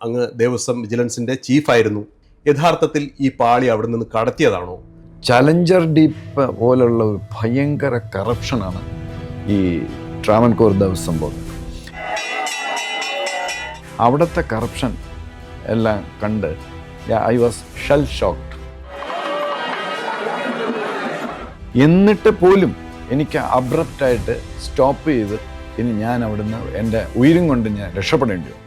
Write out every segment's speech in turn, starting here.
അങ്ങ് ദേവസ്വം വിജിലൻസിൻ്റെ ചീഫായിരുന്നു. യഥാർത്ഥത്തിൽ ഈ പാളി അവിടെ നിന്ന് കടത്തിയതാണോ? ചലഞ്ചർ ഡീപ്പ് പോലുള്ള ഒരു ഭയങ്കര കറപ്ഷനാണ് ഈ ട്രാവൻകൂർ ദേവസ്വം ബോർഡ്. അവിടുത്തെ കറപ്ഷൻ എല്ലാം കണ്ട് ഐ വാസ് ഷെൽ ഷോക്ക്ഡ്. എന്നിട്ട് പോലും എനിക്ക് അബ്രപ്റ്റായിട്ട് സ്റ്റോപ്പ് ചെയ്ത് ഇനി ഞാൻ അവിടുന്ന് എൻ്റെ ഉയരും കൊണ്ട് ഞാൻ രക്ഷപ്പെടേണ്ടി വന്നു.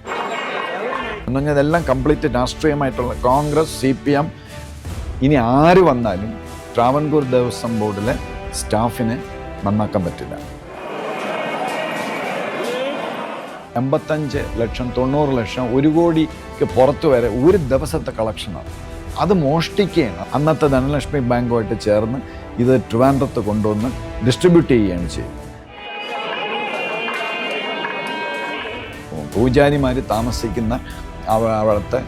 എന്ന് പറഞ്ഞാൽ ഇതെല്ലാം കംപ്ലീറ്റ് രാഷ്ട്രീയമായിട്ടുള്ള കോൺഗ്രസ്, CPM, ഇനി ആര് വന്നാലും ട്രാവൻകൂർ ദേവസ്വം ബോർഡിലെ സ്റ്റാഫിനെ നന്നാക്കാൻ പറ്റില്ല. 85 ലക്ഷം 90 ലക്ഷം 1 കോടിക്ക് പുറത്ത് വരെ ഒരു ദിവസത്തെ കളക്ഷനാണ്. അത് മോഷ്ടിക്കുകയാണ്. അന്നത്തെ ധനലക്ഷ്മി ബാങ്കുമായിട്ട് ചേർന്ന് ഇത് ട്രിവാൻഡ്രത്ത് കൊണ്ടുവന്ന് ഡിസ്ട്രിബ്യൂട്ട് ചെയ്യുകയാണ് ചെയ്യുന്നത്. പൂജാരിമാർ താമസിക്കുന്ന അവിടുത്തെ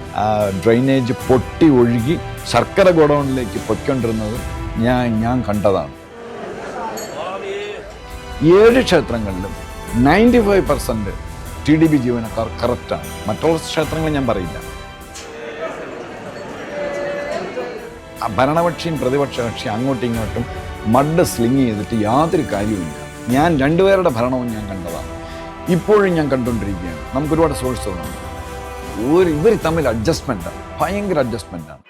ഡ്രെയിനേജ് പൊട്ടി ഒഴുകി ശർക്കര ഗോഡൗണിലേക്ക് പൊയ്ക്കൊണ്ടിരുന്നത് ഞാൻ കണ്ടതാണ്. 7 ക്ഷേത്രങ്ങളിലും 95% TDB ജീവനക്കാർ കറക്റ്റാണ്. മറ്റുള്ള ക്ഷേത്രങ്ങൾ ഞാൻ പറയില്ല. ഭരണപക്ഷിയും പ്രതിപക്ഷ കക്ഷി അങ്ങോട്ടും ഇങ്ങോട്ടും മഡ് സ്ലിങ് ചെയ്തിട്ട് യാതൊരു കാര്യവുമില്ല. ഞാൻ 2 പേരുടെ ഭരണവും ഞാൻ കണ്ടതാണ്, ഇപ്പോഴും ഞാൻ കണ്ടുകൊണ്ടിരിക്കുകയാണ്. നമുക്കൊരുപാട് സോഴ്സുകളുണ്ട്. ഇവർ തമ്മിൽ അഡ്ജസ്റ്റ്മെൻറ്റാണ്, ഭയങ്കര അഡ്ജസ്റ്റ്മെൻറ്റാണ്.